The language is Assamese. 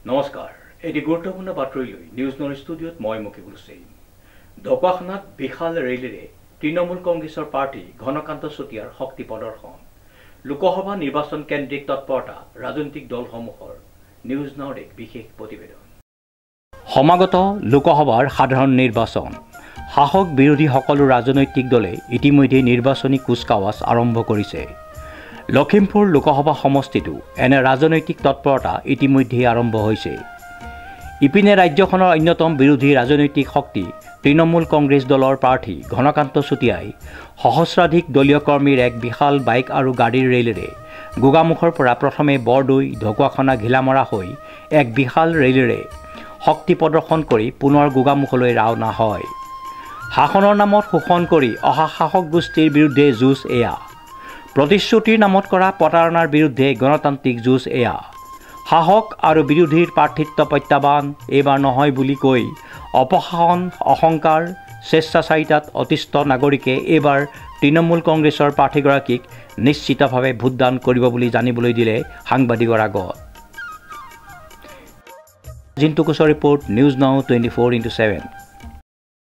নমস্কাৰ এটি গুৰুত্বপূৰ্ণ বাতৰি লৈ নিউজ নন ষ্টুডিঅ'ত মই মুকিবুল হুছেইন ঢকুৱাখানাত বিশাল ৰেলীৰে তৃণমূল কংগ্ৰেছৰ প্ৰাৰ্থী ঘনকান্ত চুতীয়াৰ শক্তি প্ৰদৰ্শন লোকসভা নিৰ্বাচন কেন্দ্ৰিক তৎপৰতা ৰাজনৈতিক দলসমূহৰ নিউজ নাওৰ এক বিশেষ প্ৰতিবেদন সমাগত লোকসভাৰ সাধাৰণ নিৰ্বাচন শাসক বিৰোধী সকলো ৰাজনৈতিক দলে ইতিমধ্যে নিৰ্বাচনী কুচকাৱাজ আৰম্ভ কৰিছে লখিমপুৰ লোকসভা সমষ্টিটো এনে ৰাজনৈতিক তৎপৰতা ইতিমধ্যে আৰম্ভ হৈছে ইপিনে ৰাজ্যখনৰ অন্যতম বিৰোধী ৰাজনৈতিক শক্তি তৃণমূল কংগ্ৰেছ দলৰ প্ৰাৰ্থী ঘনকান্ত চুতীয়াই সহস্ৰাধিক দলীয় কৰ্মীৰ এক বিশাল বাইক আৰু গাড়ীৰ ৰেলীৰে গোগামুখৰ পৰা প্ৰথমে বৰদৈ ঢকুৱাখানা ঘিলামৰা হৈ এক বিশাল ৰেলীৰে শক্তি প্ৰদৰ্শন কৰি পুনৰ গোগামুখলৈ ৰাওনা হয় শাসনৰ নামত শোষণ কৰি অহা শাসক গোষ্ঠীৰ বিৰুদ্ধে যুঁজ এয়া প্ৰতিশ্ৰুতিৰ নামত কৰা প্ৰতাৰণাৰ বিৰুদ্ধে গণতান্ত্ৰিক যুঁজ এয়া শাসক আৰু বিৰোধীৰ প্ৰাৰ্থিত্ব প্ৰত্যাহ্বান এইবাৰ নহয় বুলি কৈ অপশাসন অহংকাৰ স্বেচ্ছাচাৰিতাত অতিষ্ঠ নাগৰিকে এইবাৰ তৃণমূল কংগ্ৰেছৰ প্ৰাৰ্থীগৰাকীক নিশ্চিতভাৱে ভোটদান কৰিব বুলি জানিবলৈ দিলে সাংবাদিকৰ আগত জিন্তু কোচৰ ৰিপৰ্ট নিউজ নাও 24/7